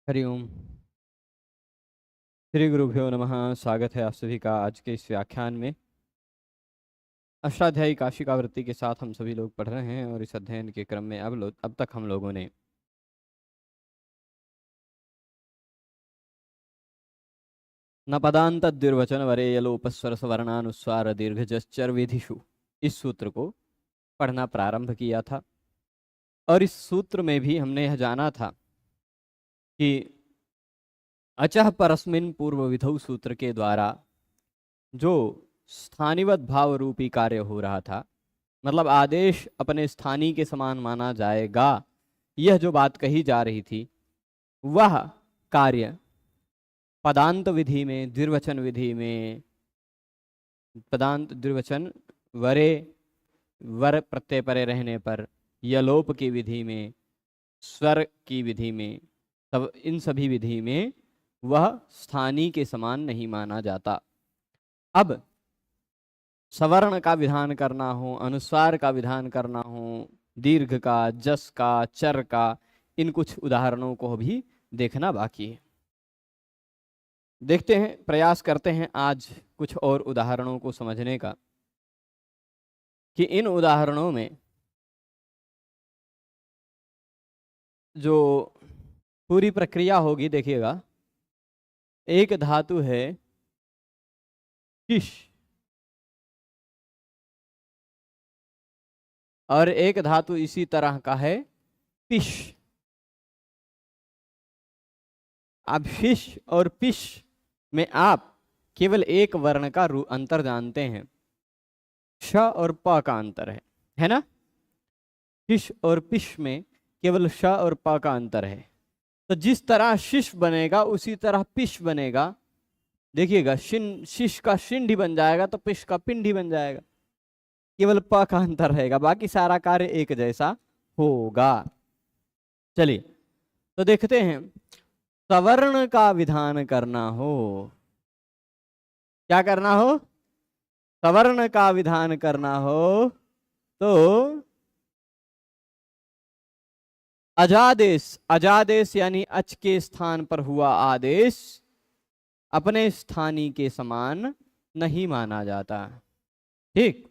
हरिओम। श्री गुरुभ्यो नमः। स्वागत है आप सभी का आज के इस व्याख्यान में। अष्टाध्यायी काशिकावृत्ति के साथ हम सभी लोग पढ़ रहे हैं और इस अध्ययन के क्रम में अब तक हम लोगों ने न पदांत द्विर्वचन वरे यलोपस्वर सवर्णानुस्वार दीर्घजश्चर विधिषु इस सूत्र को पढ़ना प्रारंभ किया था। और इस सूत्र में भी हमने यह जाना था कि अचः परस्मिन् पूर्व विधौ सूत्र के द्वारा जो स्थानिवत भाव रूपी कार्य हो रहा था, मतलब आदेश अपने स्थानीय के समान माना जाएगा, यह जो बात कही जा रही थी वह कार्य पदांत विधि में, द्विर्वचन विधि में, पदांत द्विर्वचन वरे वर प्रत्यय परे रहने पर, यलोप की विधि में, स्वर की विधि में, तब इन सभी विधि में वह स्थानीय के समान नहीं माना जाता। अब सवर्ण का विधान करना हो, अनुस्वार का विधान करना हो, दीर्घ का, जस का, चर का, इन कुछ उदाहरणों को भी देखना बाकी है। देखते हैं, प्रयास करते हैं आज कुछ और उदाहरणों को समझने का कि इन उदाहरणों में जो पूरी प्रक्रिया होगी, देखिएगा, एक धातु है शिश और एक धातु इसी तरह का है पिश। अब शिश और पिश में आप केवल एक वर्ण का अंतर जानते हैं, श और प का अंतर है ना। शिश और पिश में केवल श और प का अंतर है। तो जिस तरह शिश बनेगा उसी तरह पिश बनेगा। देखिएगा, शिश का शिंडी बन जाएगा तो पिश का पिंडी बन जाएगा, केवल प का अंतर रहेगा, बाकी सारा कार्य एक जैसा होगा। चलिए तो देखते हैं, सवर्ण का विधान करना हो, क्या करना हो, सवर्ण का विधान करना हो तो अजादेश, अजादेश यानी अच के स्थान पर हुआ आदेश अपने स्थानीय के समान नहीं माना जाता। ठीक,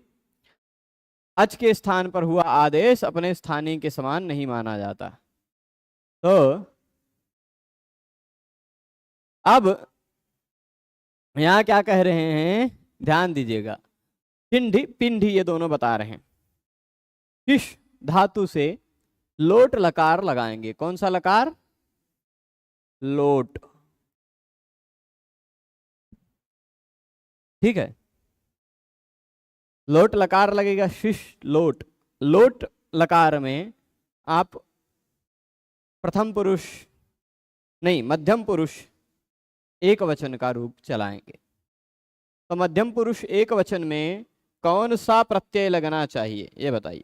अच के स्थान पर हुआ आदेश अपने स्थानीय के समान नहीं माना जाता। तो अब यहां क्या कह रहे हैं, ध्यान दीजिएगा, पिंडी पिंडी ये दोनों बता रहे हैं। शिश धातु से लोट लकार लगाएंगे। कौन सा लकार? लोट। ठीक है, लोट लकार लगेगा, शिश लोट। लोट लकार में आप प्रथम पुरुष नहीं, मध्यम पुरुष एक वचन का रूप चलाएंगे। तो मध्यम पुरुष एक वचन में कौन सा प्रत्यय लगना चाहिए, ये बताइए,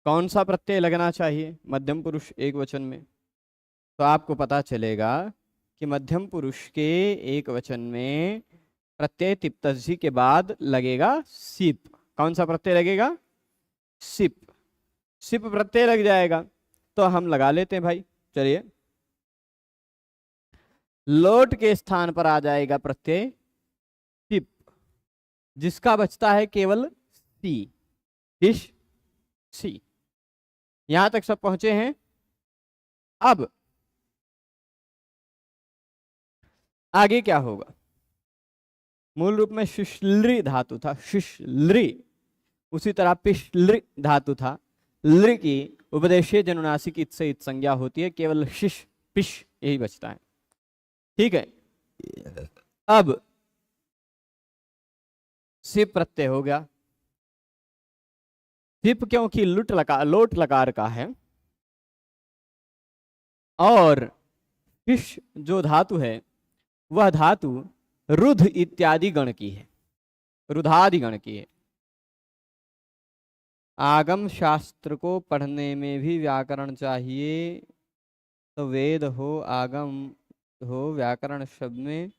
कौन सा प्रत्यय लगना चाहिए मध्यम पुरुष एक वचन में? तो आपको पता चलेगा कि मध्यम पुरुष के एक वचन में प्रत्यय तिप्तजी के बाद लगेगा सिप। कौन सा प्रत्यय लगेगा? सिप। सिप प्रत्यय लग जाएगा तो हम लगा लेते हैं भाई। चलिए, लोट के स्थान पर आ जाएगा प्रत्यय सिप, जिसका बचता है केवल सी, डिश सी। यहां तक सब पहुंचे हैं। अब आगे क्या होगा? मूल रूप में शिश्लृ धातु था, शिश्लृ, उसी तरह पिश्लृ धातु था। लृ की उपदेशीय जनुनासिक इत से इत संज्ञा होती है, केवल शिश पिश यही बचता है। ठीक है, अब सिप प्रत्यय हो गया। सिप क्योंकि लोट लकार का है, और शिश जो धातु है वह धातु रुध इत्यादि गण की है, रुधादि गण की है। आगम शास्त्र को पढ़ने में भी व्याकरण चाहिए, तो वेद हो, आगम हो, व्याकरण शब्द में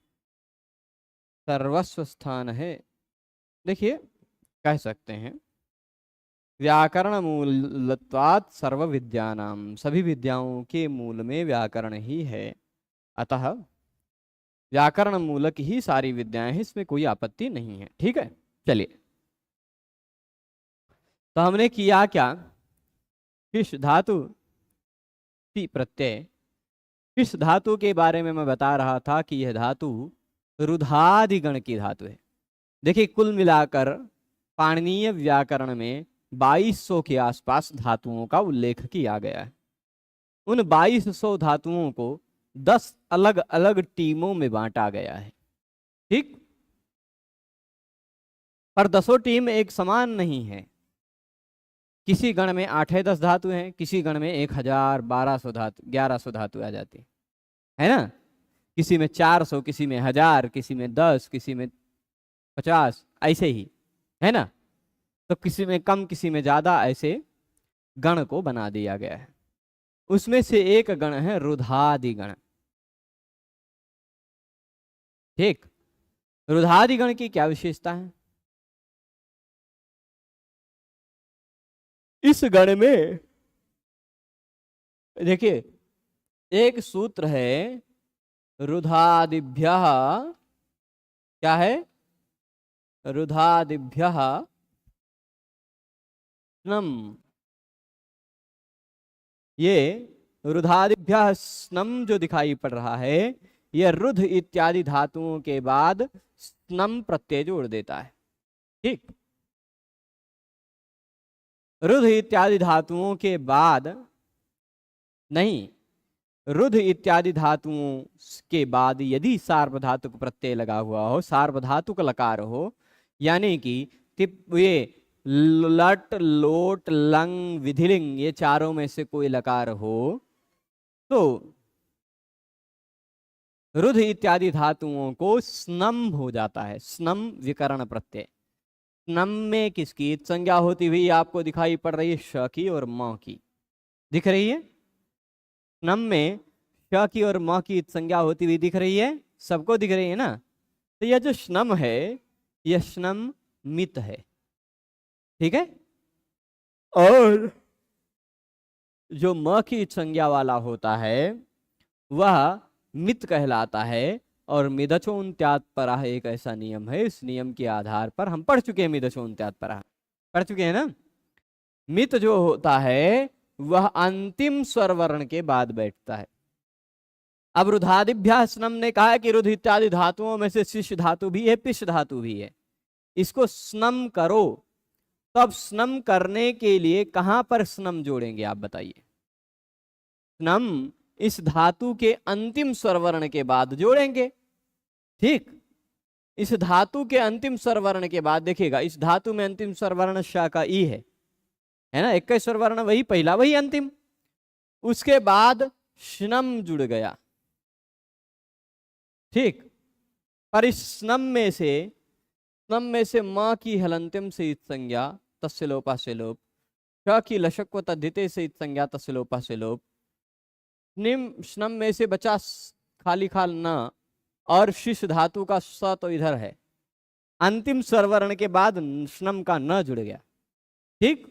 सर्वस्व स्थान है। देखिए, कह सकते हैं व्याकरण मूलत्वात् सर्व विद्यानाम, सभी विद्याओं के मूल में व्याकरण ही है, अतः व्याकरण मूलक ही सारी विद्याएं हैं, इसमें कोई आपत्ति नहीं है। ठीक है, चलिए। तो हमने किया क्या, किस धातु सी प्रत्यय, किस धातु के बारे में मैं बता रहा था कि यह धातु रुधादिगण की धातु है। देखिए कुल मिलाकर पाणिनीय व्याकरण में 2200 के आसपास धातुओं का उल्लेख किया गया है। उन 2200 धातुओं को 10 अलग अलग टीमों में बांटा गया है। ठीक, पर 10 टीम एक समान नहीं है। किसी गण में 8 10 धातु हैं, किसी गण में 1000 1200 धातु 1100 धातु आ जाती है ना। किसी में 400, किसी में 1000, किसी में 10, किसी में 50, ऐसे ही है ना। तो किसी में कम किसी में ज्यादा, ऐसे गण को बना दिया गया है। उसमें से एक गण है रुधादि गण। ठीक, रुधादि गण की क्या विशेषता है, इस गण में देखिए एक सूत्र है, रुधादिभ्यः, क्या है, रुधादिभ्यः स्नम, ये रुधादिभ्यः स्नम जो दिखाई पड़ रहा है, यह रुध इत्यादि धातुओं के बाद स्नम प्रत्यय जोड़ देता है। ठीक, रुध इत्यादि धातुओं के बाद नहीं, रुध इत्यादि धातुओं के बाद यदि सार्वधातुक प्रत्यय लगा हुआ हो, सार्वधातुक लकार हो, यानी कि ये लट लोट लंग विधिलिंग ये चारों में से कोई लकार हो, तो रुध इत्यादि धातुओं को स्नम हो जाता है। स्नम विकरण प्रत्यय। स्नम में किसकी संज्ञा होती हुई आपको दिखाई पड़ रही है, श की और म की, दिख रही है। स्नम में श की और म की संज्ञा होती हुई दिख रही है, सबको दिख रही है ना। तो यह जो स्नम है, यह स्नम मित है। ठीक है, और जो म की संज्ञा वाला होता है वह मित कहलाता है। और मिदचोन्त्यात् परः एक ऐसा नियम है, इस नियम के आधार पर हम पढ़ चुके हैं, मिदचोन्त्यात् परः पढ़ चुके हैं ना। मित जो होता है वह अंतिम स्वर वर्ण के बाद बैठता है। अब रुधादिभ्यः स्नम ने कहा कि रुध इत्यादि धातुओं में से शिश धातु भी है, पिश धातु भी है, इसको स्नम करो। तब स्नम करने के लिए कहां पर स्नम जोड़ेंगे आप बताइए। स्नम इस धातु के अंतिम स्वर वर्ण के बाद जोड़ेंगे। ठीक, इस धातु के अंतिम स्वर वर्ण के बाद देखिएगा, इस धातु में अंतिम स्वर वर्ण श का ई है ना, 21 स्वर वर्ण वही पहला वही अंतिम, उसके बाद स्नम जुड़ गया। ठीक, पर इस स्नम में से म की हलंतिम से इत संज्ञा तस्य लोपा से लोप, श की लशक्व तद्धिते से इत संज्ञा तस्य लोपा से लोप, स्नम में से बचा खाली खाल न, और शिश धातु का स तो इधर है, अंतिम स्वर वर्ण के बाद स्नम का न जुड़ गया। ठीक,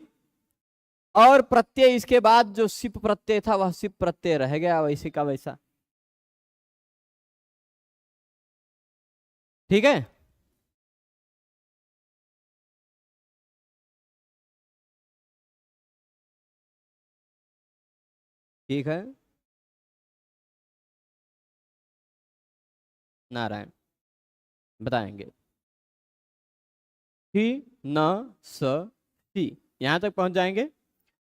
और प्रत्यय इसके बाद जो सिप प्रत्यय था वह सिप प्रत्यय रह गया वैसे का वैसा। ठीक है, ठीक है, नारायण बताएंगे। ही न स सी, यहां तक पहुंच जाएंगे।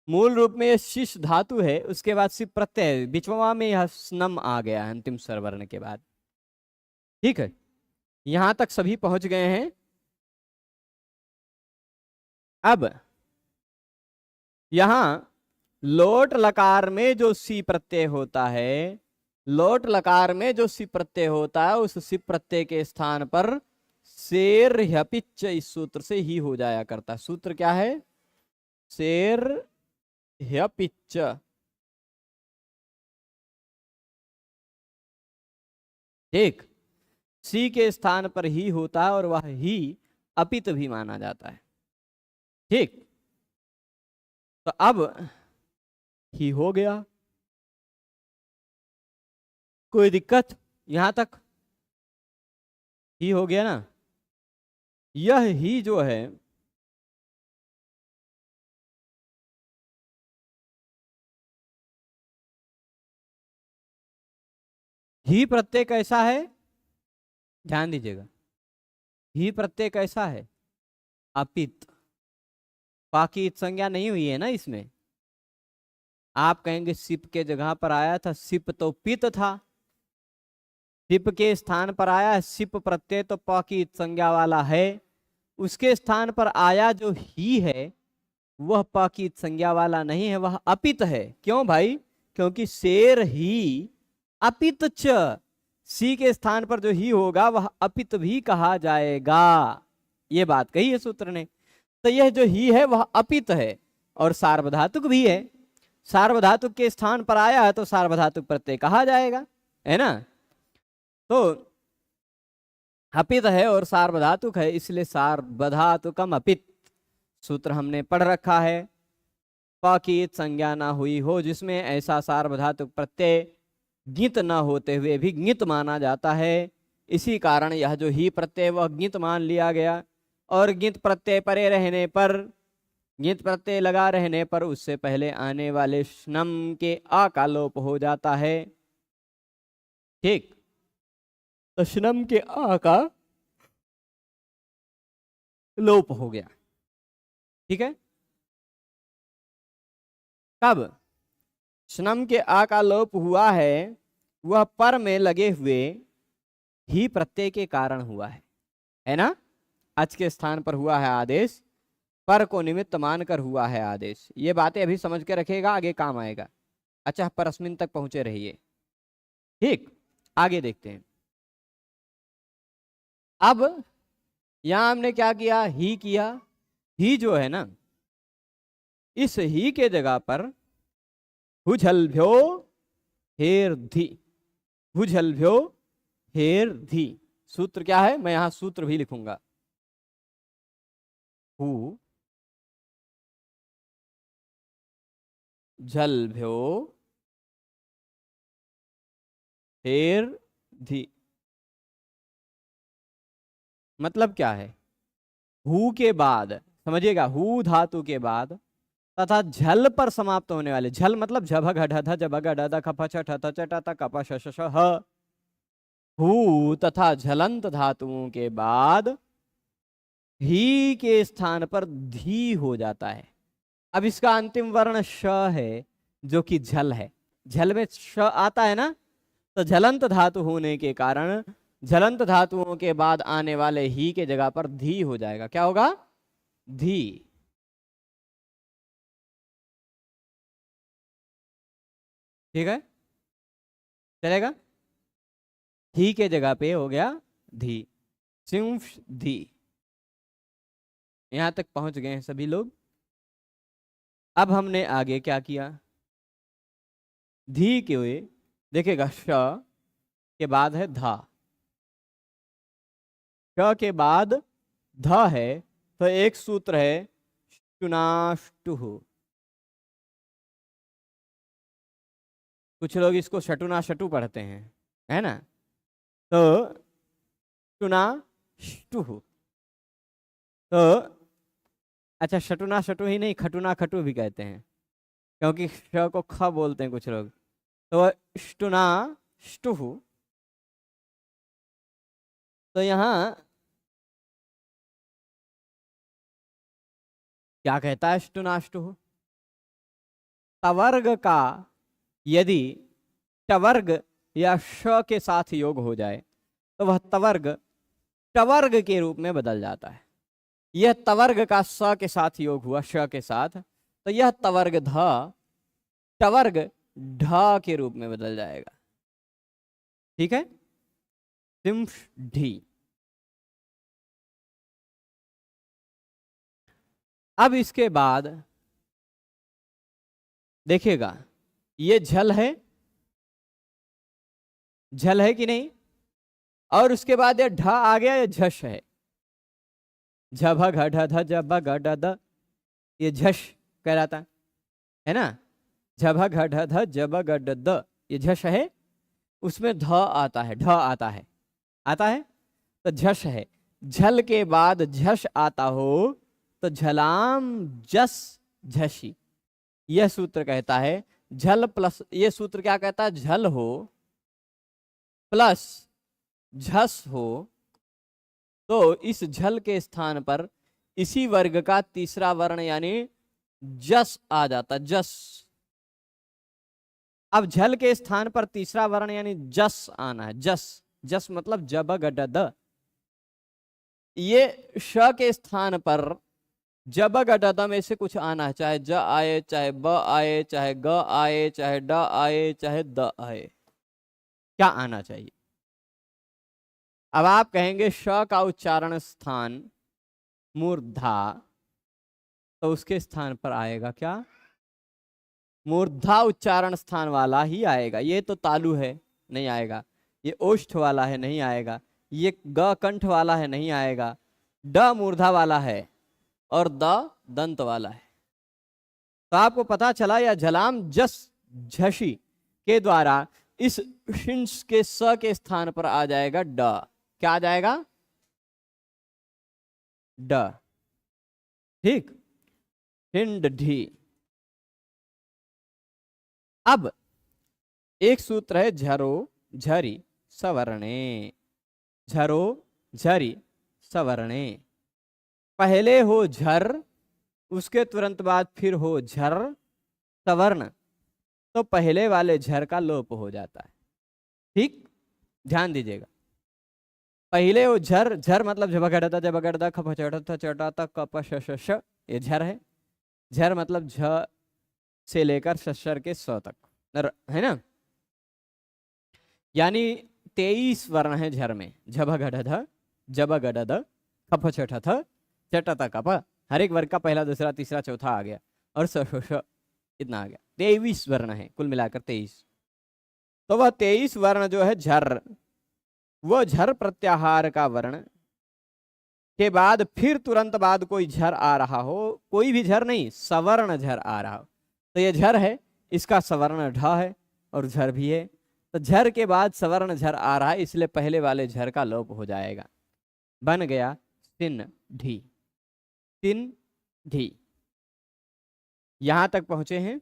मूल रूप में यह शिश धातु है, उसके बाद सिप प्रत्यय, बिचवा में यह स्नम आ गया अंतिम स्वर वर्ण के बाद। ठीक है, यहां तक सभी पहुंच गए हैं। अब यहां लोट लकार में जो सी प्रत्यय होता है, लोट लकार में जो सी प्रत्यय होता है, उस सी प्रत्यय के स्थान पर शेर ह्यपिच इस सूत्र से ही हो जाया करता है। सूत्र क्या है, शेर ह्यपिच। ठीक, सी के स्थान पर ही होता है और वह ही अपित भी माना जाता है। ठीक, तो अब ही हो गया, कोई दिक्कत यहां तक? ही हो गया ना। यह ही जो है ही प्रत्यय कैसा है, ध्यान दीजिएगा। ही प्रत्यय कैसा है, अपित। बाकी संज्ञा नहीं हुई है ना इसमें। आप कहेंगे सिप के जगह पर आया था, सिप तो पित था, सिप के स्थान पर आया है सिप प्रत्यय, तो प की संज्ञा वाला है। उसके स्थान पर आया जो ही है वह प की संज्ञा वाला नहीं है, वह अपित है। क्यों भाई? क्योंकि शेर ही अपित च, सी के स्थान पर जो ही होगा वह अपित भी कहा जाएगा। ये बात कही है सूत्र ने। तो यह जो ही है वह अपित है और सार्वधातुक भी है। सार्वधातुक के स्थान पर आया है तो सार्वधातुक प्रत्यय कहा जाएगा, है ना। तो अपित है और सार्वधातुक है, इसलिए सार्वधातुकम अपित सूत्र हमने पढ़ रखा है। प की संज्ञा ना हुई हो जिसमें ऐसा सार्वधातुक प्रत्यय ज्ञित न होते हुए भी ज्ञित माना जाता है। इसी कारण यह जो ही प्रत्यय वह ज्ञित मान लिया गया। और ज्ञित प्रत्यय परे रहने पर, ज्ञित प्रत्यय लगा रहने पर उससे पहले आने वाले श्नम के आ का लोप हो जाता है। ठीक, तो श्नम के आ का लोप हो गया। ठीक है, कब श्नम के आ का लोप हुआ है वह पर में लगे हुए ही प्रत्यय के कारण हुआ है ना। अच के स्थान पर हुआ है आदेश, पर को निमित्त मानकर हुआ है आदेश। ये बातें अभी समझ के रखिएगा, आगे काम आएगा। अच्छा, परस्मिन तक पहुंचे रहिए। ठीक, आगे देखते हैं। अब यहां हमने क्या किया, ही किया। ही जो है ना, इस ही के जगह पर हुझलभ्यो हेर धी, हुझलभ्यो हेर धी। सूत्र क्या है, मैं यहां सूत्र भी लिखूंगा। हु झलभ्यो हेर धी, मतलब क्या है, हु के बाद, समझिएगा, हु धातु के बाद तथा झल पर समाप्त होने वाले, झल मतलब झभ घ ढ ध जब ग ड द खप छ ठ थ च ट त कप श श श ह, हु तथा झलंत धातुओं के बाद ही के स्थान पर धी हो जाता है। अब इसका अंतिम वर्ण श है जो कि झल है। झल में श आता है ना, तो झलंत धातु होने के कारण झलंत धातुओं के बाद आने वाले ही के जगह पर धी हो जाएगा। क्या होगा, धी। ठीक है, चलेगा। ही के जगह पे हो गया धी, सिंफ धी। यहां तक पहुंच गए हैं सभी लोग। अब हमने आगे क्या किया, धी के हुए देखेगा, श के बाद है धा, श के बाद ध है, तो एक सूत्र है शुनाष्टुः। कुछ लोग इसको शटुना शटु पढ़ते हैं, है ना। तो शुनाष्टुः, तो अच्छा, शटुना शटु ही नहीं, खटुना खटु भी कहते हैं, क्योंकि श को ख बोलते हैं कुछ लोग। तो शुना ष्टुः, तो यहां क्या कहता है शुनाष्टुः, तवर्ग का यदि टवर्ग या श के साथ योग हो जाए तो वह तवर्ग टवर्ग के रूप में बदल जाता है। यह तवर्ग का स के साथ योग हुआ श के साथ, तो यह तवर्ग ध टवर्ग ढ के रूप में बदल जाएगा। ठीक है, सिंफ ढी। अब इसके बाद देखिएगा, ये झल है, झल है कि नहीं, और उसके बाद ये ढ आ गया, ये झश है, झभ घ ढ ध जब ग ड द, ये झश कहलाता है। है ना, झभ घ ढ ध जब ग ड द, ये झष है, उसमें ध आता है, ढ आता है, आता है तो झष है। झल के बाद झष आता हो तो झलाम जस झसी, यह सूत्र कहता है। झल प्लस, यह सूत्र क्या कहता है, झल हो प्लस झस हो तो इस झल के स्थान पर इसी वर्ग का तीसरा वर्ण यानी जस आ जाता, जस। अब झल के स्थान पर तीसरा वर्ण यानी जस आना है, जस, जस मतलब जब गड द। ये श के स्थान पर जब गड द में से कुछ आना है, चाहे ज आए, चाहे ब आए, चाहे ग आए, चाहे ड आए, चाहे द आए, क्या आना चाहिए। अब आप कहेंगे श का उच्चारण स्थान मूर्धा, तो उसके स्थान पर आएगा क्या, मूर्धा उच्चारण स्थान वाला ही आएगा। ये तो तालु है, नहीं आएगा। ये ओष्ठ वाला है, नहीं आएगा। ये ग कंठ वाला है, नहीं आएगा। ड मूर्धा वाला है और द दंत वाला है। तो आपको पता चला या झलाम जस झसी के द्वारा इस शिंस के स के स्थान पर आ जाएगा ड, क्या आ जाएगा, ड। ठीक, हिंड ढी। अब एक सूत्र है झरो झरी सवर्णे, झरो झरी सवर्णे। पहले हो झर, उसके तुरंत बाद फिर हो झर सवर्ण, तो पहले वाले झर का लोप हो जाता है। ठीक, ध्यान दीजिएगा। पहले हो झर, झर मतलब झबगड़ता जबगड़ता खप चढ़ता चढ़ता कप श, ये झर है। झर मतलब झ से लेकर शस्टर के स तक, है ना। यानी 23 वर्ण है झर में, झब घड़ ध जब गड ध खप छठ थ चट त कप, हर एक वर्ग का पहला दूसरा तीसरा चौथा आ गया और स इतना आ गया। 23 वर्ण है कुल मिलाकर 23। तो वह 23 वर्ण जो है झर, वह झर प्रत्याहार का वर्ण के बाद फिर तुरंत बाद कोई झर आ रहा हो, कोई भी झर नहीं, सवर्ण झर आ रहा हो, तो ये झर है, इसका सवर्ण ढ है और झर भी है। तो झर के बाद सवर्ण झर आ रहा है, इसलिए पहले वाले झर का लोप हो जाएगा, बन गया सिन ढी, सिन ढी। यहां तक पहुंचे हैं।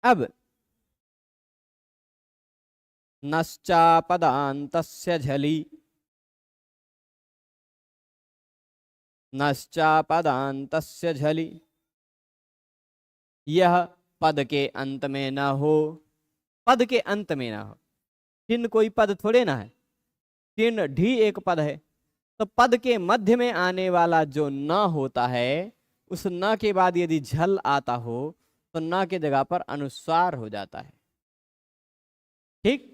अब नश्चापदान्तस्य झलि, नश्चापदान्तस्य झलि, यह पद के अंत में न हो, पद के अंत में ना हो। चिन्ह कोई पद थोड़े ना है, चिन्ह ढी एक पद है, तो पद के मध्य में आने वाला जो न होता है, उस न के बाद यदि झल आता हो तो न के जगह पर अनुस्वार हो जाता है। ठीक,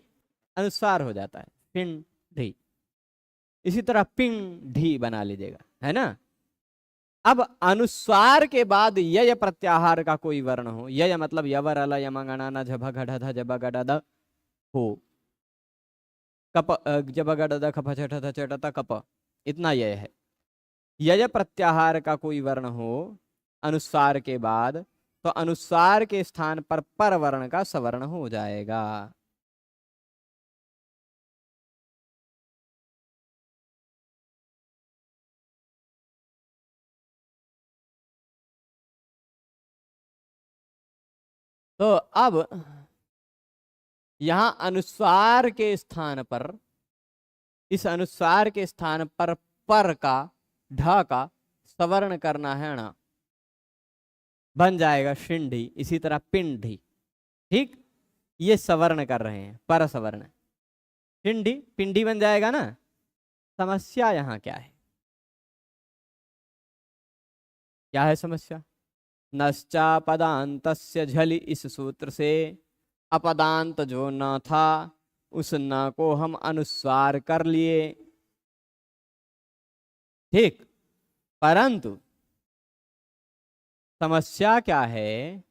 अनुस्वार हो जाता है, पिंड ढी। इसी तरह पिंड ढी बना लीजिएगा, है ना। अब अनुस्वार के बाद यय प्रत्याहार का कोई वर्ण हो, यय मतलब यवर अल यमगणा न झभ घढ़ ध जब गड द हो, कप जब गड द खप छठ थ चट त कप, इतना यय है। यय प्रत्याहार का कोई वर्ण हो अनुस्वार के बाद, तो अनुस्वार के स्थान पर वर्ण का सवर्ण हो जाएगा। तो अब यहां अनुस्वार के स्थान पर, इस अनुस्वार के स्थान पर का ढ का सवर्ण करना है ना, बन जाएगा शिंडी। इसी तरह पिंडी, ठीक, ये सवर्ण कर रहे हैं, पर सवर्ण, शिंडी पिंडी बन जाएगा ना। समस्या यहां क्या है, क्या है समस्या। नश्चापदान्तस्य झलि, इस सूत्र से अपदांत जो न था उस न को हम अनुस्वार कर लिए, ठीक। परंतु समस्या क्या है,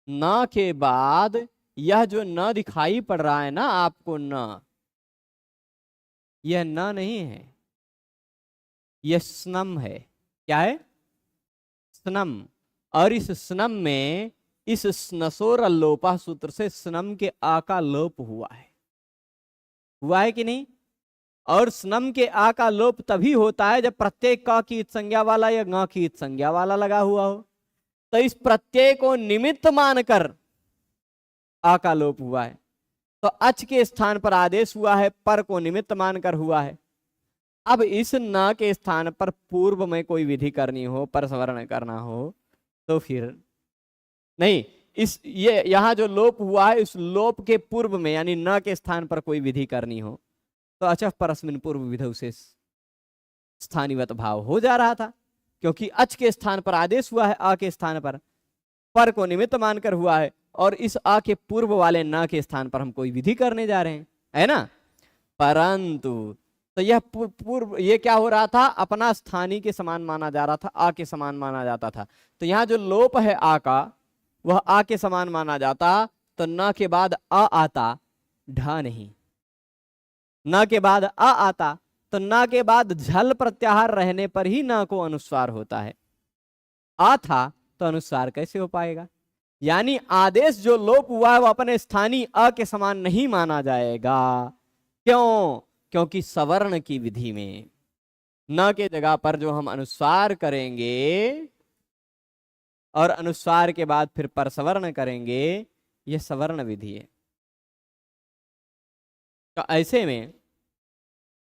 न के बाद यह जो न दिखाई पड़ रहा है ना आपको, न, यह न नहीं है, यह स्नम है। क्या है, स्नम। और इस स्नम में इस स्नसोर अल्लोपा सूत्र से स्नम के आ का लोप हुआ है कि नहीं? और स्नम के आ का लोप तभी होता है जब प्रत्येक का की संज्ञा वाला या ग की संज्ञा वाला लगा हुआ हो। तो इस प्रत्यय को निमित्त मानकर आ का लोप हुआ है। तो अच के स्थान पर आदेश हुआ है, पर को निमित्त मानकर हुआ है। अब इस न के स्थान पर पूर्व में कोई विधि करनी हो, पर सवर्ण करना हो, तो फिर नहीं, इस ये यहां जो लोप हुआ है, इस लोप के पूर्व में यानी न के स्थान पर कोई विधि करनी हो तो अचः परस्मिन पूर्व विधौ से स्थानीवत भाव हो जा रहा था, क्योंकि अच के स्थान पर आदेश हुआ है, आ के स्थान पर को निमित्त मानकर हुआ है, और इस आ के पूर्व वाले न के स्थान पर हम कोई विधि करने जा रहे हैं, है ना। परंतु तो यह पूर्व ये क्या हो रहा था, अपना स्थानीय के समान माना जा रहा था, आ के समान माना जाता था। तो यहाँ जो लोप है आ का, वह आ के समान माना जाता, तो न के बाद आ आता, ढ नहीं। न के बाद आ आता तो न के बाद झल प्रत्याहार रहने पर ही न को अनुस्वार होता है। आ था तो अनुस्वार कैसे हो पाएगा? यानी आदेश जो लोप हुआ है वो अपने स्थानीय अ के समान नहीं माना जाएगा। क्यों? क्योंकि सवर्ण की विधि में न के जगह पर जो हम अनुस्वार करेंगे और अनुस्वार के बाद फिर परसवर्ण करेंगे, यह सवर्ण विधि है। तो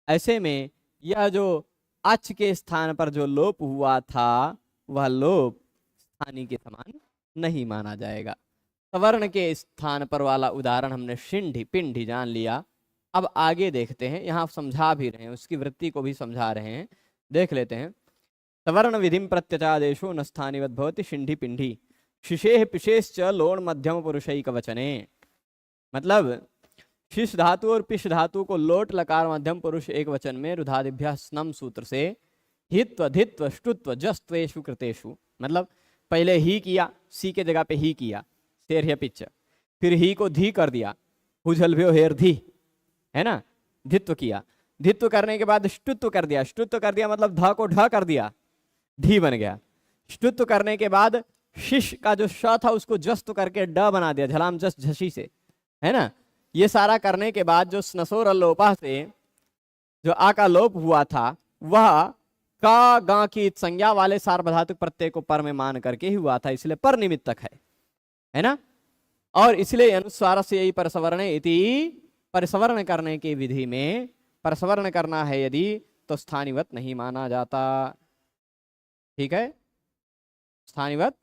ऐसे में यह जो अच के स्थान पर जो लोप हुआ था वह लोप स्थानीय के समान नहीं माना जाएगा। सवर्ण के स्थान पर वाला उदाहरण हमने शिंढी पिंडी जान लिया। अब आगे देखते हैं, यहां समझा भी रहे हैं, उसकी वृत्ति को भी समझा रहे हैं, देख लेते हैं। सवर्ण विधिम प्रत्यचादेशो न स्थानीवत भवति शिंढी पिंडी शिशेह पिशेश्च लोण मध्यम पुरुषैक वचने। मतलब शिश धातु और पिश धातु को लोट लकार मध्यम पुरुष एक वचन में रुधादिभ्य स्नम सूत्र से हित्व धित्व ष्टुत्व जस्त्वेषु कृतेषु, मतलब पहले ही किया, सी के जगह पे ही किया, शेर पिच, फिर ही को धी कर दिया, हुझलभ्यो हेर धी, है ना, धित्व किया, धित्व करने के बाद ष्टुत्व कर दिया, ष्टुत्व कर दिया मतलब ध को ढ कर दिया, ढी बन गया। ष्टुत्व करने के बाद शिश का जो श था उसको जस्त करके ड बना दिया, झलाम जस झसी से, है ना। ये सारा करने के बाद जो स्नसोर अल्लोपा से जो आ का लोप हुआ था वह का गा की संज्ञा वाले सार्वधातुक प्रत्यय को पर में मान करके ही हुआ था, इसलिए पर निमित्तक है ना। और इसलिए अनुस्वार से यही परसवर्ण इति, परसवर्ण करने की विधि में परसवर्ण करना है यदि तो स्थानीवत नहीं माना जाता। ठीक है, स्थानीवत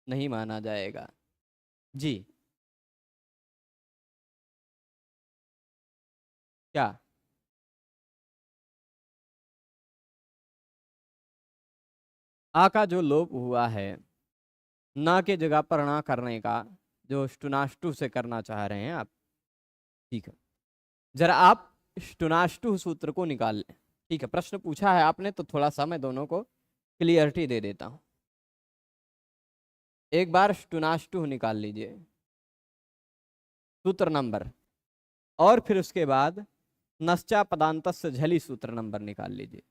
नहीं माना जाएगा जी। क्या? आ का जो लोप हुआ है न के जगह पर ना करने का जो स्टुनाष्टु से करना चाह रहे हैं आप, ठीक है, जरा आप स्टुनाष्टु सूत्र को निकाल लें। ठीक है, प्रश्न पूछा है आपने तो थोड़ा सा मैं दोनों को क्लियरिटी दे देता हूं। एक बार स्टुनाष्टु निकाल लीजिए सूत्र नंबर, और फिर उसके बाद नश्चा पदांतस्य झली सूत्र नंबर निकाल लीजिए।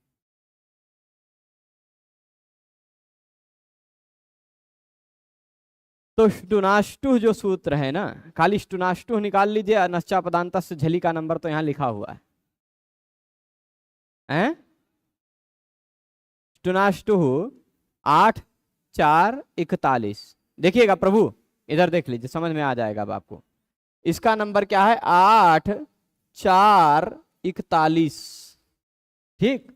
तो स्टुनाष्टु जो सूत्र है ना, खाली स्टुनाष्टु निकाल लीजिए, नश्चा पदांतस्य झली का नंबर तो यहां लिखा हुआ है। स्टुनाष्टु 8-4-41, देखिएगा प्रभु, इधर देख लीजिए, समझ में आ जाएगा अब आपको। इसका नंबर क्या है? 8-4-41। ठीक,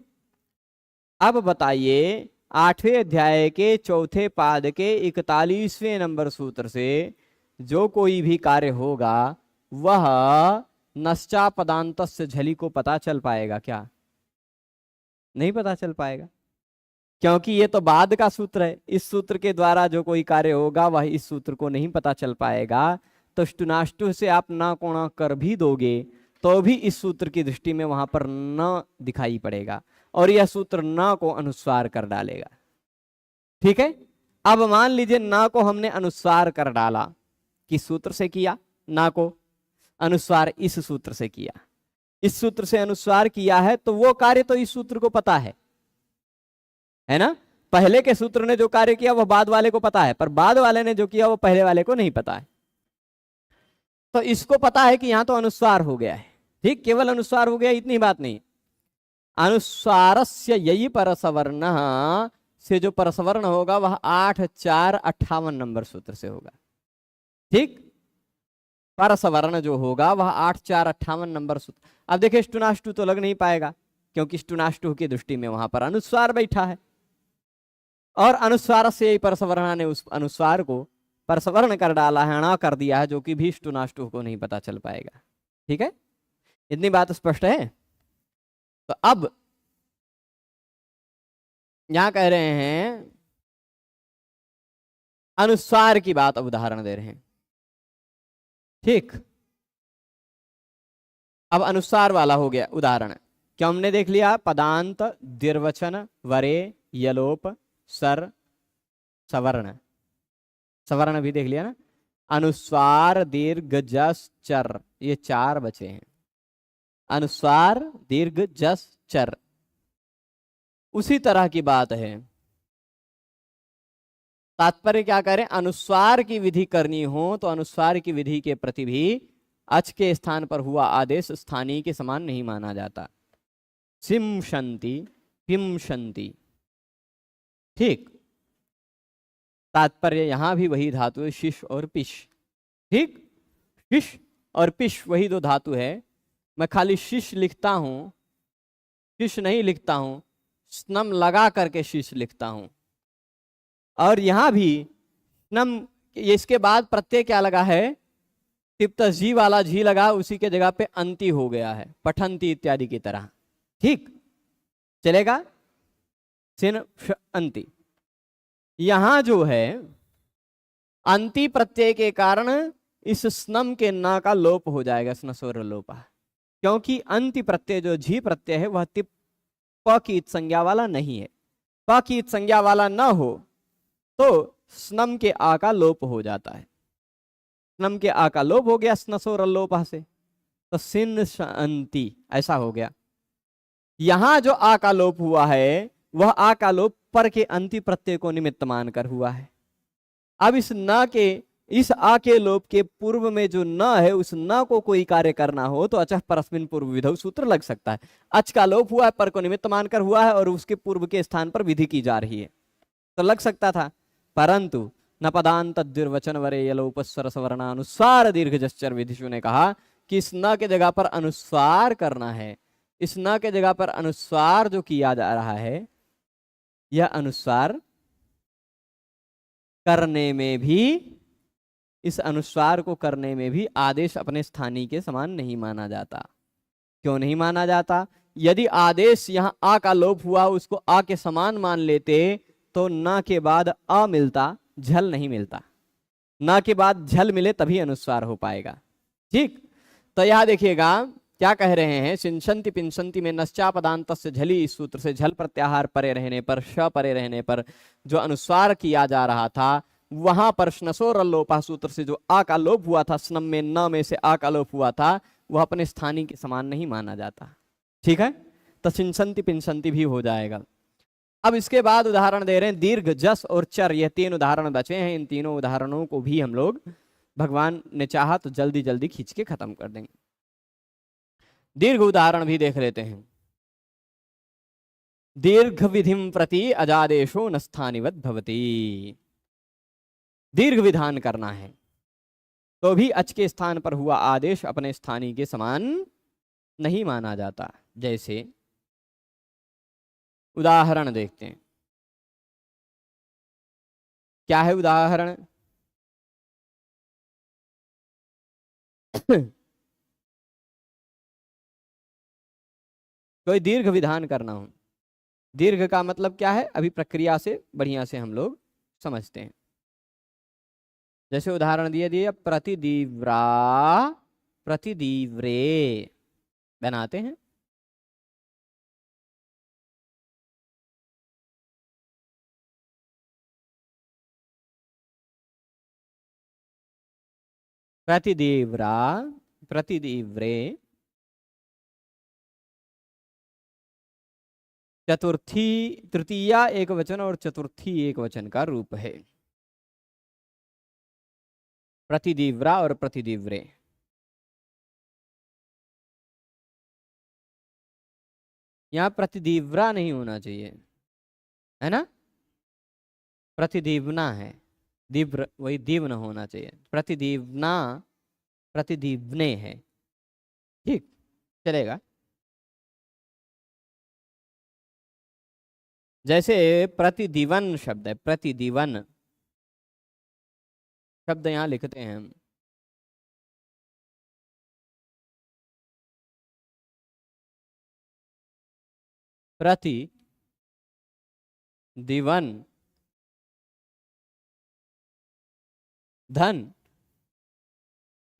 अब बताइए 8वें अध्याय के चौथे पाद के 41वें नंबर सूत्र से जो कोई भी कार्य होगा वह नश्चा पदांतस्य झली को पता चल पाएगा क्या? नहीं पता चल पाएगा, क्योंकि ये तो बाद का सूत्र है। इस सूत्र के द्वारा जो कोई कार्य होगा वह इस सूत्र को नहीं पता चल पाएगा। तो स्टुनाष्टु से आप न कोणा कर भी दोगे तो भी इस सूत्र की दृष्टि में वहां पर न दिखाई पड़ेगा और यह सूत्र न को अनुस्वार कर डालेगा। ठीक है, अब मान लीजिए न को हमने अनुस्वार कर डाला, किस सूत्र से किया? न को अनुस्वार इस सूत्र से किया, इस सूत्र से अनुस्वार किया है, तो वो कार्य तो इस सूत्र को पता है ना। पहले के सूत्र ने जो कार्य किया वह बाद वाले को पता है, पर बाद वाले ने जो किया वो पहले वाले को नहीं पता है। तो इसको पता है कि यहां तो अनुस्वार हो गया है, ठीक, केवल अनुस्वार हो गया, इतनी बात नहीं। अनुस्वारस्य यही परसवर्ण से जो परसवर्ण होगा वह 8-4-58 नंबर सूत्र से होगा, ठीक। परसवर्ण जो होगा वह 8-4-58 नंबर सूत्र। अब देखिए स्टुनाष्टु तो लग नहीं पाएगा, क्योंकि स्टुनाष्टु की दृष्टि में वहां पर अनुस्वार बैठा है, और अनुस्वार से यही परसवर्ण ने उस अनुस्वार को परसवर्ण कर डाला है, अणा कर दिया है, जो कि भी स्टुनाष्टु को नहीं पता चल पाएगा, ठीक है। इतनी बात स्पष्ट है। तो अब यहां कह रहे हैं अनुस्वार की बात, अब उदाहरण दे रहे हैं, ठीक। अब अनुस्वार वाला हो गया उदाहरण, क्या हमने देख लिया, पदांत, द्विर्वचन, वरे, यलोप, सर, सवर्ण, सवर्ण भी देख लिया ना। अनुस्वार, दीर्घ, जस, चर, ये 4 बचे हैं। अनुस्वार, दीर्घ, जस, चर। उसी तरह की बात है, तात्पर्य क्या करें, अनुस्वार की विधि करनी हो तो अनुस्वार की विधि के प्रति भी अच के स्थान पर हुआ आदेश स्थानीय के समान नहीं माना जाता। सिमशंति, पिमशंति, ठीक। तात्पर्य यहां भी वही धातु है, शिश और पिश, ठीक। शिश और पिश वही 2 धातु है। मैं खाली शिश लिखता हूं, शिश नहीं लिखता हूं, स्नम लगा करके शिश लिखता हूं। और यहां भी स्नम, इसके बाद प्रत्यय क्या लगा है, तिप्त जी वाला झी लगा, उसी के जगह पे अंति हो गया है, पठंती इत्यादि की तरह, ठीक, चलेगा। सिन अंति, यहां जो है अंति प्रत्यय के कारण इस स्नम के ना का लोप हो जाएगा, स्नसोर लोप, क्योंकि अंति प्रत्यय जो झी प्रत्यय है वह तिप प की संज्ञा वाला नहीं है। प की संज्ञा वाला ना हो तो स्नम के आ का लोप हो जाता है, स्नम के आ का लोप हो गया स्नसोर लोप से, तो सिन अंति ऐसा हो गया। यहां जो आ का लोप हुआ है वह आ का लोप पर के अंति प्रत्यय को निमित्त मानकर हुआ है। अब इस न के, इस आ के लोप के पूर्व में जो न है उस न को कोई कार्य करना हो तो अचः परस्मिन पूर्व विधौ सूत्र लग सकता है। अच का लोप हुआ है, पर को निमित्त मानकर हुआ है, और उसके पूर्व के स्थान पर विधि की जा रही है, तो लग सकता था। परंतु न पदांत द्विर्वचन वरे यलोप स्वर सवर्णानुस्वार दीर्घ जश्चर विधिशु ने कहा कि इस न के जगह पर अनुस्वार करना है। इस न के जगह पर अनुस्वार जो किया जा रहा है, यह अनुस्वार करने में भी, इस अनुस्वार को करने में भी आदेश अपने स्थानीय के समान नहीं माना जाता। क्यों नहीं माना जाता? यदि आदेश यहां आ का लोप हुआ उसको आ के समान मान लेते तो न के बाद अ मिलता, झल नहीं मिलता। न के बाद झल मिले तभी अनुस्वार हो पाएगा, ठीक। तो यहां देखिएगा क्या कह रहे हैं, सिंशंति पिंशंति में नश्चा पदांत से झली, इस सूत्र से झल प्रत्याहार परे रहने पर, श परे रहने पर जो अनुस्वार किया जा रहा था, वहां पर स्नसोर लोपा सूत्र से जो आ का लोप हुआ था, स्नम में न में से आ का लोप हुआ था, वह अपने स्थानीय के समान नहीं माना जाता, ठीक है। तो सिंशंति पिंशंति भी हो जाएगा। अब इसके बाद उदाहरण दे रहे हैं दीर्घ, जस और चर, ये 3 उदाहरण बचे हैं। इन तीनों उदाहरणों को भी हम लोग भगवान ने चाहा तो जल्दी जल्दी खींच के खत्म कर देंगे। दीर्घ उदाहरण भी देख लेते हैं। दीर्घ विधिम प्रति अजादेशो न स्थानिवत भवति, दीर्घ विधान करना है तो भी अच के स्थान पर हुआ आदेश अपने स्थानीय के समान नहीं माना जाता। जैसे उदाहरण देखते हैं, क्या है उदाहरण कोई दीर्घ विधान करना हो, दीर्घ का मतलब क्या है अभी प्रक्रिया से बढ़िया से हम लोग समझते हैं। जैसे उदाहरण दिए प्रतिदीव्रा, प्रतिदीव्रे बनाते हैं। प्रतिदीव्रा, प्रतिदीव्रे, चतुर्थी, तृतीया एक वचन और चतुर्थी एक वचन का रूप है। प्रतिदीव्रा और प्रतिदीव्रे। यहाँ प्रतिदीव्रा नहीं होना चाहिए, है ना, प्रतिदीवना है। दीव्र वही दीवन होना चाहिए, प्रतिदीवना प्रतिदीवने है। ठीक, चलेगा। जैसे प्रतिदीवन शब्द है, प्रतिदीवन शब्द यहां लिखते हैं हम। प्रति दीवन धन।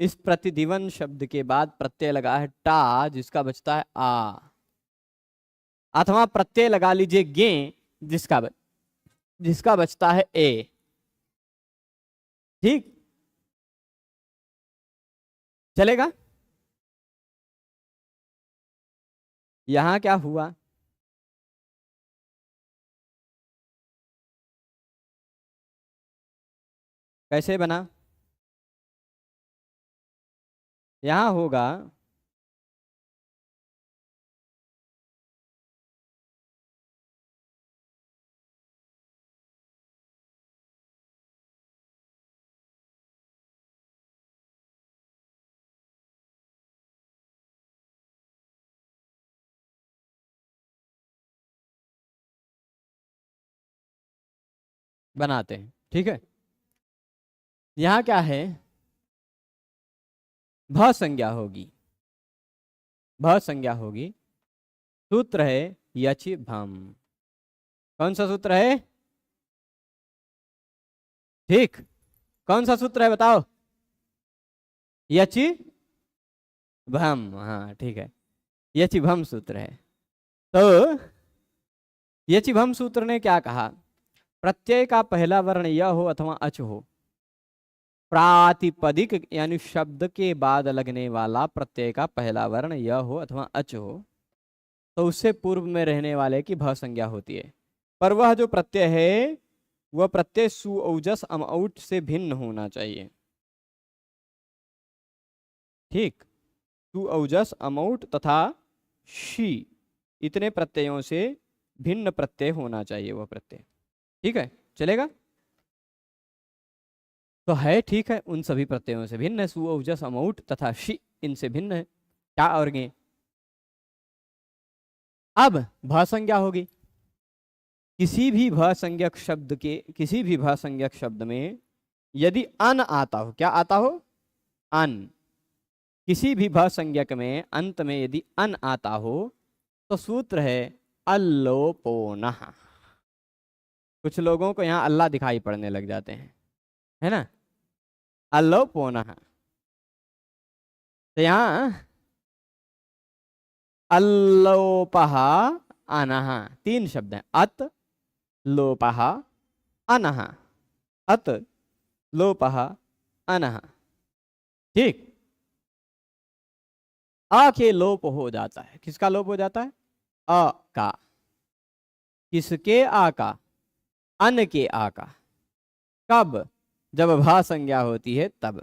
इस प्रतिदीवन शब्द के बाद प्रत्यय लगा है टा, जिसका बचता है आ, अथवा प्रत्यय लगा लीजिए गे, जिसका बचता है ए। ठीक, चलेगा। यहां क्या हुआ, कैसे बना, यहां होगा बनाते हैं। ठीक है, यहां क्या है, भ संज्ञा होगी, भ संज्ञा होगी। सूत्र है यचि भम। कौन सा सूत्र है, ठीक, कौन सा सूत्र है बताओ, यचि भम। हाँ ठीक है, यचि भम सूत्र है। तो यचि भम सूत्र ने क्या कहा, प्रत्यय का पहला वर्ण य हो अथवा अच हो, प्रातिपदिक यानी शब्द के बाद लगने वाला प्रत्यय का पहला वर्ण य हो अथवा अच हो, तो उससे पूर्व में रहने वाले की भ संज्ञा होती है। पर वह जो प्रत्यय है वह प्रत्यय सु औजस अमौट से भिन्न होना चाहिए। ठीक, सु औजस अमौट तथा शी, इतने प्रत्ययों से भिन्न प्रत्यय होना चाहिए वह प्रत्यय। ठीक है, चलेगा। तो है, ठीक है, उन सभी प्रत्ययों से भिन्न है, सु औजस अमौट तथा शी, इनसे भिन्न है। क्या और गे। अब भ संज्ञा होगी, किसी भी भ संज्ञक शब्द के, किसी भी भ संज्ञक शब्द में यदि अन आता हो, क्या आता हो, अन, किसी भी भ संज्ञक में अंत में यदि अन आता हो तो सूत्र है अल्लोपोनः। कुछ लोगों को यहाँ अल्लाह दिखाई पड़ने लग जाते हैं, है ना, अल्लोपोनः। तो यहाँ अल्लोपः अनः, तीन शब्द हैं, अत लोपः अनः, अत लोपः अनः। ठीक, अ के लोप हो जाता है, किसका लोप हो जाता है, अ का, किसके, आ का, अन के आ का। कब, जब भा संज्ञा होती है तब।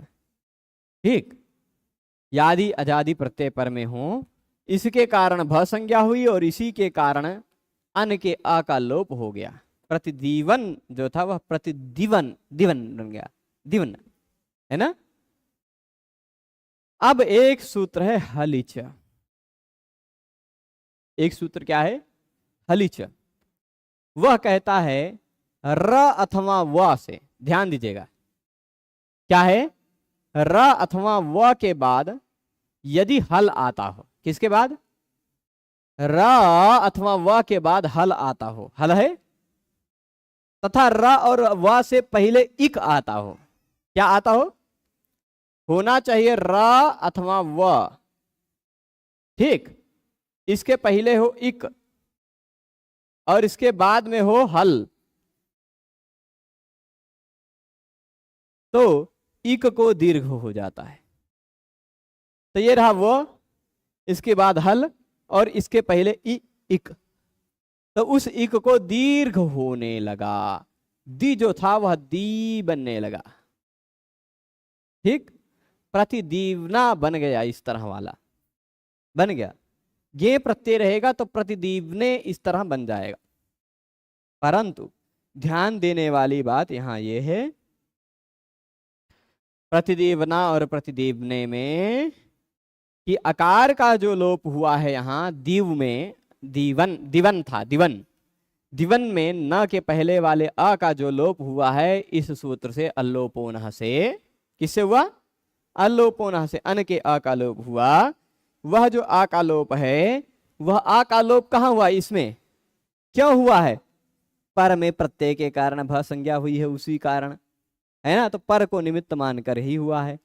ठीक, यादि अजादि प्रत्यय पर में हो, इसके कारण भ संज्ञा हुई और इसी के कारण अन के आ का लोप हो गया। प्रतिदीवन जो था वह प्रतिदीवन, दिवन बन गया, दिवन, है ना। अब एक सूत्र है हलिच, एक सूत्र क्या है, हलिच। वह कहता है र अथवा व से, ध्यान दीजिएगा, क्या है, र अथवा व के बाद यदि हल आता हो, किसके बाद, र अथवा व के बाद हल आता हो, हल है, तथा र और व से पहले इक आता हो, क्या आता हो, होना चाहिए र अथवा व। ठीक, इसके पहले हो इक और इसके बाद में हो हल, तो इक को दीर्घ हो जाता है। तो ये रहा वो, इसके बाद हल और इसके पहले इक। तो उस इक को दीर्घ होने लगा, दी जो था वह दी बनने लगा। ठीक, प्रतिदीवना बन गया, इस तरह वाला बन गया। ये प्रत्यय रहेगा तो प्रतिदीवने इस तरह बन जाएगा। परंतु ध्यान देने वाली बात यहां यह है, प्रतिदीवना और प्रतिदीवने में कि आकार का जो लोप हुआ है यहां दीव में, दीवन दिवन था, दिवन दिवन में न के पहले वाले अ का जो लोप हुआ है, इस सूत्र से अल्लोपोनः से, किससे हुआ? अल्लोपोनः से अन के अ का लोप हुआ। वह जो आ का लोप है, वह आ का लोप कहां हुआ? इसमें क्यों हुआ है? पर में प्रत्यय के कारण भ संज्ञा हुई है, उसी कारण है ना, तो पर को निमित्त मानकर ही हुआ है।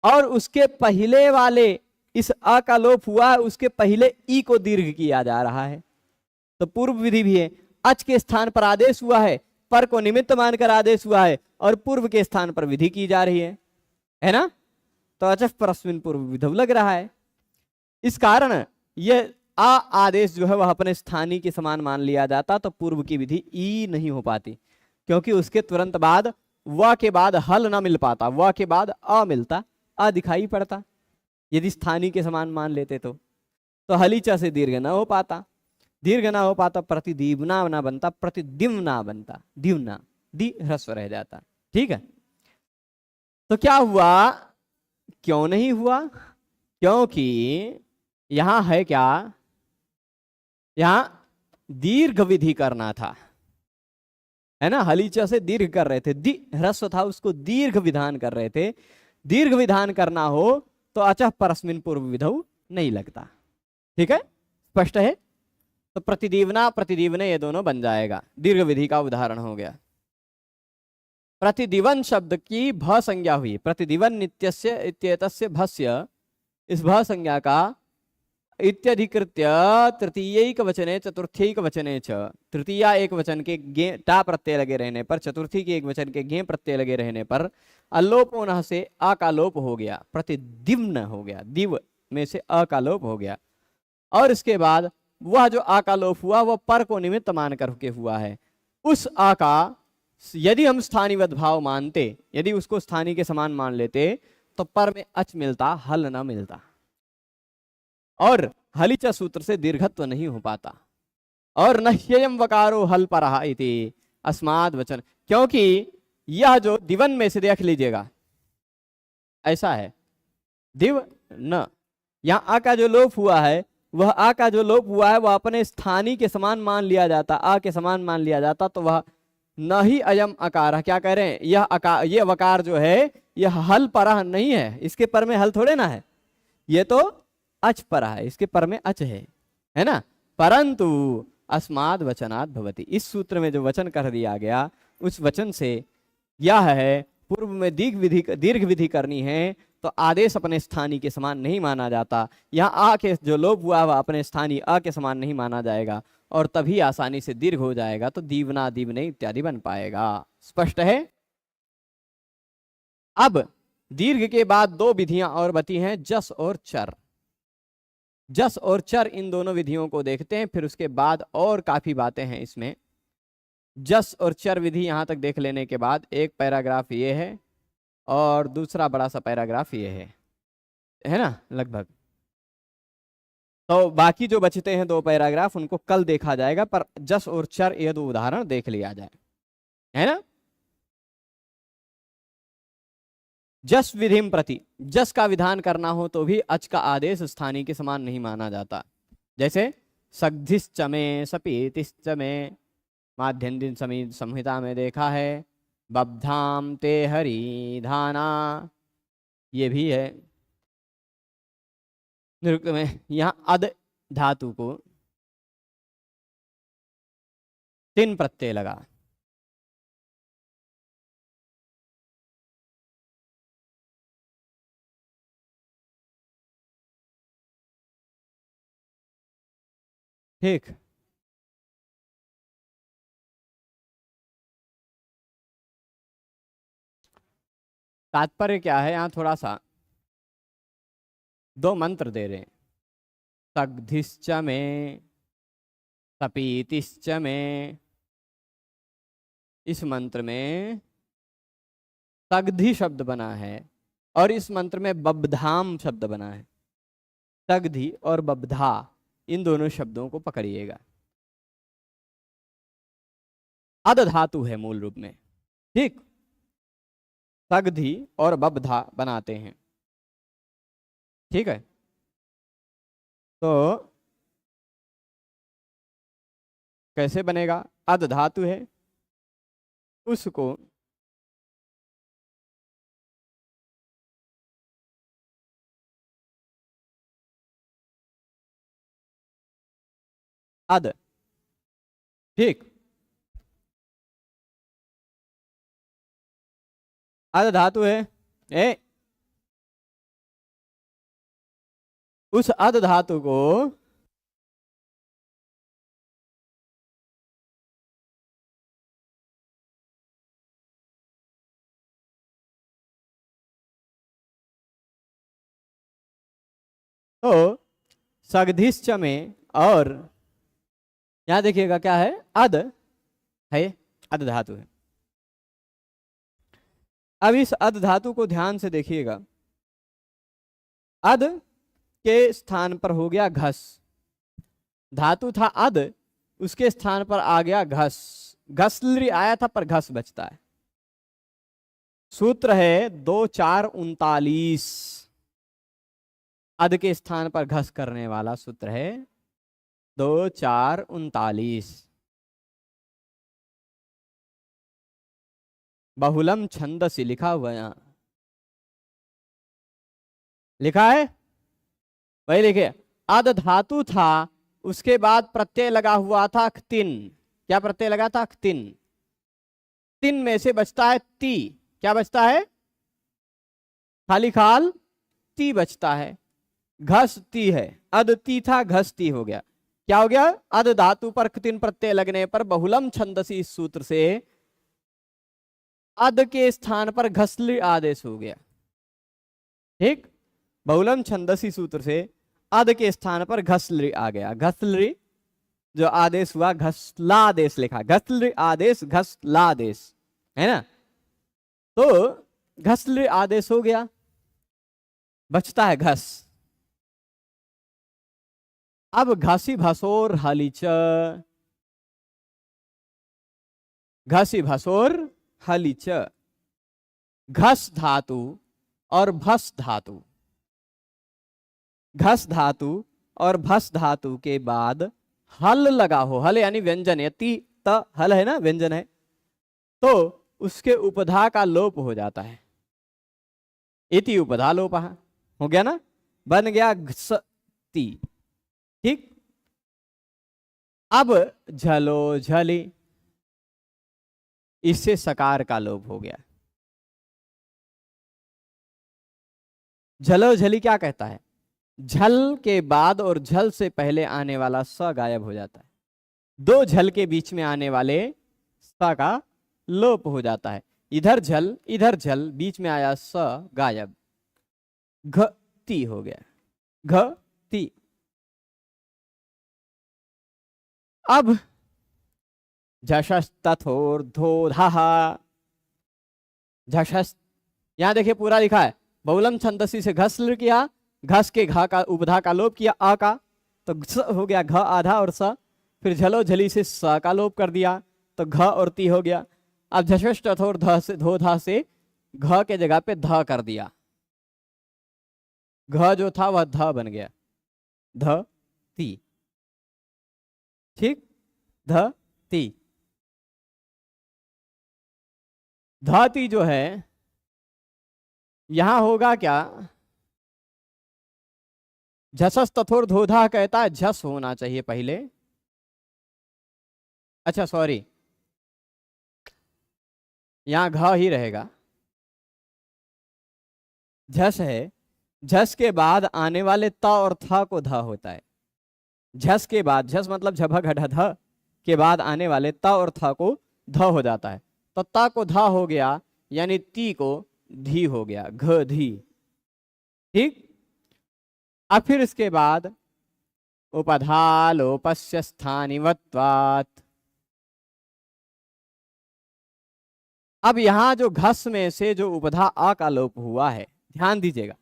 और उसके पहले वाले इस अ का लोप हुआ, उसके पहले ई को दीर्घ किया जा रहा है, तो पूर्व विधि भी है। अच के स्थान पर आदेश हुआ है, पर को निमित्त मानकर आदेश हुआ है, और पूर्व के स्थान पर विधि की जा रही है ना, तो अचफ परस्मिन पूर्व विधव लग रहा है। इस कारण यह आ आदेश जो है वह अपने स्थानीय के समान मान लिया जाता, तो पूर्व की विधि ई नहीं हो पाती, क्योंकि उसके तुरंत बाद व के बाद हल ना मिल पाता, व के बाद अ मिलता, अ दिखाई पड़ता। यदि स्थानीय के समान मान लेते तो हलीचा से दीर्घ ना हो पाता, दीर्घ ना हो पाता, प्रतिदीवना ना बनता, प्रतिदिम्ना बनता, दिव्ना दी ह्रस्व रह जाता। ठीक है, तो क्या हुआ? क्यों नहीं हुआ? क्योंकि यहां है क्या, यहां दीर्घ विधि करना था, है ना, हलीचा से दीर्घ कर रहे थे, दी ह्रस्व था उसको दीर्घ विधान कर रहे थे। दीर्घ विधान करना हो तो अचः परस्मिन पूर्व विधौ नहीं लगता। ठीक है, स्पष्ट है? तो प्रतिदीवना प्रतिदीवने ये दोनों बन जाएगा, दीर्घ विधि का उदाहरण हो गया। प्रतिदिवन शब्द की भ संज्ञा हुई, प्रतिदिवन नित्यस्य इत्येतस्य भस्य, इस भ संज्ञा का इत्यधिकृत्य तृतीयैक वचने चतुर्थैक वचने च, तृतीया एक वचन के गे टा प्रत्यय लगे रहने पर, चतुर्थी के एक वचन के गे प्रत्यय लगे रहने पर अल्लोपोनः से आ का लोप हो गया, प्रतिदिव्न हो गया, दिव में से अ का लोप हो गया। और इसके बाद वह जो आ का लोप हुआ वह पर को निमित्त मान करके हुआ है। उस आ का यदि हम स्थानीवद भाव मानते, यदि उसको स्थानीय के समान मान लेते, तो पर में अच मिलता, हल न मिलता, और हलिचा सूत्र से दीर्घत्व नहीं हो पाता। और नह्ययम वकारो हल परः इति अस्माद वचन, क्योंकि यह जो दिवन में से देख लीजिएगा ऐसा है, दिव न, यहां आ का जो लोप हुआ है, वह आ का जो लोप हुआ है वह अपने स्थानीय के समान मान लिया जाता, आ के समान मान लिया जाता, तो वह न ही अयम अकार, क्या कह रहे हैं, यह अकार, यह वकार जो है यह हल परः नहीं है, इसके पर में हल थोड़े ना है, ये तो अच पर है, इसके पर में अच है ना। परंतु अस्माद वचनात् भवति, इस सूत्र में जो वचन कर दिया गया उस वचन से यह है, पूर्व में दीर्घ विधि करनी है तो आदेश अपने स्थानीय के समान नहीं माना जाता, यहाँ आ के जो लोप हुआ वह अपने स्थानीय अ के समान नहीं माना जाएगा, और तभी आसानी से दीर्घ हो जाएगा, तो दीवना दीवने इत्यादि बन पाएगा। स्पष्ट है? अब दीर्घ के बाद दो विधियां और बची हैं, जस और चर। जस और चर, इन दोनों विधियों को देखते हैं, फिर उसके बाद और काफी बातें हैं इसमें। जस और चर विधि यहां तक देख लेने के बाद एक पैराग्राफ ये है और दूसरा बड़ा सा पैराग्राफ ये है ना लगभग। तो बाकी जो बचते हैं दो पैराग्राफ उनको कल देखा जाएगा, पर जस और चर ये दो उदाहरण देख लिया जाए, है ना। जस विधिम प्रति, जस का विधान करना हो तो भी अच का आदेश स्थानीय के समान नहीं माना जाता। जैसे सग्धिश्च में, सपीतिश्च में, माध्यन्दिन संहिता में देखा है, बब्धाम ते हरि धाना, ये भी है निरुक्त में। यहां अद धातु को तीन प्रत्यय लगा, ठीक। तात्पर्य क्या है, यहां थोड़ा सा दो मंत्र दे रहे हैं, सग्धिश्च में, तपीतिश्च में, इस मंत्र में तगधि शब्द बना है और इस मंत्र में बब्धाम शब्द बना है। तगधि और बब्धा, इन दोनों शब्दों को पकड़िएगा। अद धातु है मूल रूप में, ठीक। तगधि और बब्धा बनाते हैं, ठीक है। तो कैसे बनेगा? अद धातु है, उसको अद, ठीक। अद धातु है, उस अद धातु को तो सगधिश्च में, और यहां देखिएगा क्या है, अद है, अद धातु है। अब इस अद धातु को ध्यान से देखिएगा। अद के स्थान पर हो गया घस, धातु था अद, उसके स्थान पर आ गया घस। घसलि आया था पर घस बचता है। सूत्र है 2 4 39, अद के स्थान पर घस करने वाला सूत्र है 2 4 39। बहुलम छंदसी लिखा हुआ है, यहां लिखा है, वही लिखे। अद धातु था, उसके बाद प्रत्यय लगा हुआ था तिन। क्या प्रत्यय लगा था? तिन। तिन में से बचता है ती। क्या बचता है? खाली खाल ती बचता है। घस ती है, अद ती था, घस ती हो गया। क्या हो गया? अद धातु पर तिन प्रत्यय लगने पर बहुलम छंदसी, इस सूत्र से अद के स्थान पर घसलि आदेश हो गया, ठीक। बहुलम छंदसी सूत्र से अद के स्थान पर घसलि आ गया। घसलि जो आदेश हुआ, घसला आदेश लिखा, घसलि आदेश, घसला आदेश, है ना। तो घसलि आदेश हो गया, बचता है घस। अब घसी भसोर हलिच, घसी भसोर हलिच, घस धातु और भस धातु, घस धातु और भस धातु के बाद हल लगा हो, हल यानी व्यंजन, यति त हल है ना, व्यंजन है, तो उसके उपधा का लोप हो जाता है। इति उपधा लोप हो गया ना, बन गया घसती, ठीक। अब झलो झली, इससे सकार का लोप हो गया। झलो झली क्या कहता है? झल के बाद और झल से पहले आने वाला स गायब हो जाता है। 2 झल के बीच में आने वाले स का लोप हो जाता है। इधर झल इधर झल, बीच में आया स गायब, घती हो गया, घती। अब झषस तथोर्धोधाः, झषस, यहां देखिए पूरा लिखा है, बहुलम छंदसी से घसलि किया, घस के घा का उपधा का लोप किया, आ का, तो घ हो गया, घ आधा और स। फिर झलो झली से स का लोप कर दिया, तो घ और ती हो गया। अब झषस तथोर ध से, धोधा से घ के जगह पे ध कर दिया, घ जो था वह ध बन गया, ध ती, ठीक, ध ती। धाती जो है यहां होगा क्या? झसस तथोर धोधा कहता है झस होना चाहिए पहले, अच्छा सॉरी, यहां घ ही रहेगा, झस है। झस के बाद आने वाले त और थ को ध होता है। झस के बाद, झस मतलब झभ घढ़ ध के बाद आने वाले त और थ को ध हो जाता है, तो त को ध हो गया, यानी ती को धी हो गया, घ धी, ठीक। अब फिर इसके बाद उपधालोपस्य स्थानिवत्वात्। अब यहां जो घस में से जो उपधा आ का लोप हुआ है, ध्यान दीजिएगा,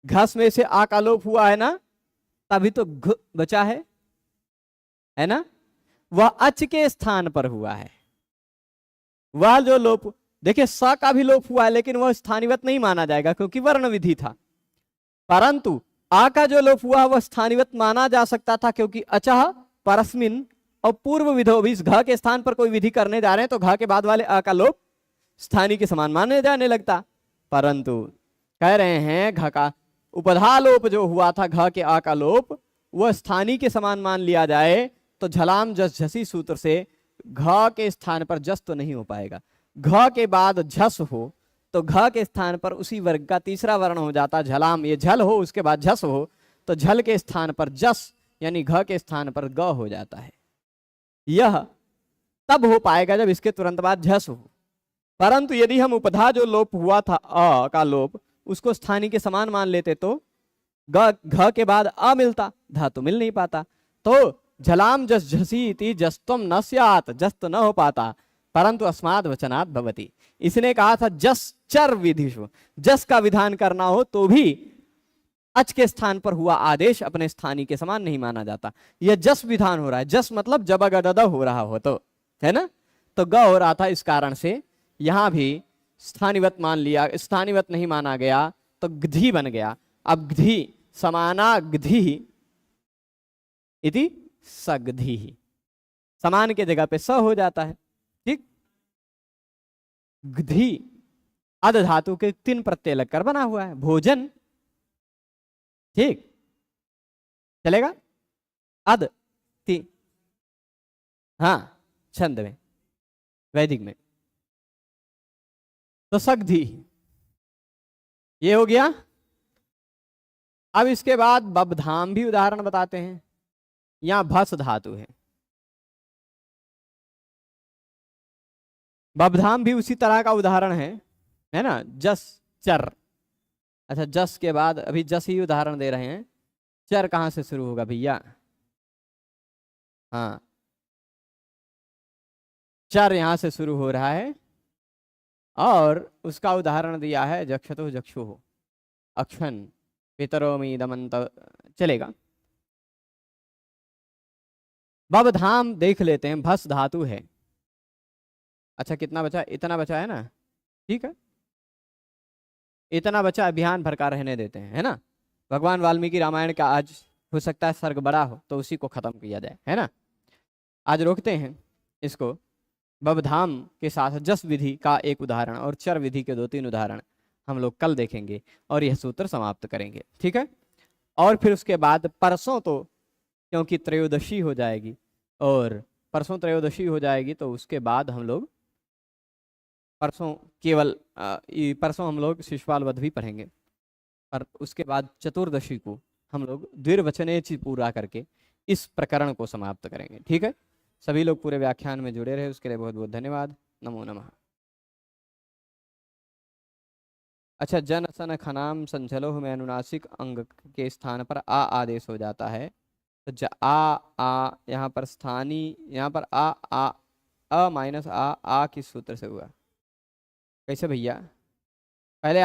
घस में से आ का लोप हुआ है ना, तभी तो घ बचा है ना, वह अच के स्थान पर हुआ है। वह जो लोप, देखिए स का भी लोप हुआ है लेकिन वह स्थानिवत नहीं माना जाएगा क्योंकि वर्ण विधि था, परंतु आ का जो लोप हुआ वह स्थानिवत माना जा सकता था क्योंकि अचह परस्मिन और पूर्व विधो भी, इस घ के स्थान पर कोई विधि करने जा रहे हैं तो घ के बाद वाले अ का लोप स्थानीय के समान माने जाने लगता। परंतु कह रहे हैं घ का उपधा लोप जो हुआ था, घ के आ का लोप, वह स्थानीय के समान मान लिया जाए तो झलाम जस झसी सूत्र से घ के स्थान पर जस तो नहीं हो पाएगा। घ के बाद झस हो तो घ के स्थान पर उसी वर्ग का तीसरा वर्ण हो जाता झलाम, ये झल हो उसके बाद झस हो तो झल के स्थान पर जस यानी घ के स्थान पर ग हो जाता है। यह तब हो पाएगा जब इसके तुरंत बाद झस हो। परंतु यदि हम उपधा जो लोप हुआ था अ का लोप, उसको स्थानीय के समान मान लेते तो घ के बाद अ मिलता, धा तो मिल नहीं पाता। तो झलाम जस झसी इति जस्तम न स्यात्, जस तो न हो पाता, परंतु अस्माद वचनात् भवति। इसने कहा था जस चर विधिषु, जस का विधान करना हो तो भी अच के स्थान पर हुआ आदेश अपने स्थानीय के समान नहीं माना जाता। यह जस विधान हो रहा है, जस मतलब जबगडद हो रहा हो तो, है ना, तो ग हो रहा था, इस कारण से यहां भी स्थानिवत मान लिया, स्थानिवत नहीं माना गया तो ग्धी बन गया। अब ग्धी समाना ग्धी इति सग्धी, समान के जगह पे स हो जाता है, ठीक। ग्धी अध धातु के 3 प्रत्यय लगकर बना हुआ है, भोजन, ठीक चलेगा, अद ती, हाँ छंद में, वैदिक में तो सग्धी ये हो गया। अब इसके बाद बबधाम भी उदाहरण बताते हैं। यहां भस धातु है, बबधाम भी उसी तरह का उदाहरण है ना, जस चर। अच्छा जस के बाद अभी जस ही उदाहरण दे रहे हैं, चर कहां से शुरू होगा भैया, हाँ चर यहां से शुरू हो रहा है और उसका उदाहरण दिया है जक्षतो जक्षु अक्षन पितरोमी दमंत, चलेगा। बबधाम देख लेते हैं, भस धातु है। अच्छा कितना बचा, इतना बचा है ना, ठीक है, इतना बचा, अभियान भर का रहने देते हैं, है ना। भगवान वाल्मीकि रामायण का आज हो सकता है सर्ग बड़ा हो तो उसी को खत्म किया जाए, है ना। आज रोकते हैं इसको। बबधाम के साथ जस विधि का एक उदाहरण और चर विधि के 2-3 उदाहरण हम लोग कल देखेंगे और यह सूत्र समाप्त करेंगे, ठीक है। और फिर उसके बाद परसों तो क्योंकि त्रयोदशी हो जाएगी और परसों त्रयोदशी हो जाएगी तो उसके बाद हम लोग परसों केवल परसों हम लोग शिशुपाल वध भी पढ़ेंगे और उसके बाद चतुर्दशी को हम लोग द्विर्वचनेचि पूरा करके इस प्रकरण को समाप्त करेंगे, ठीक है। सभी लोग पूरे व्याख्यान में जुड़े रहे उसके लिए बहुत बहुत धन्यवाद। नमो नमः। अच्छा जन सन खनाम संचलोह में अनुनासिक अंग के स्थान पर आ आदेश हो जाता है तो आ यहाँ पर स्थानीय, यहाँ पर आ माइनस आ किस सूत्र से हुआ, कैसे भैया, पहले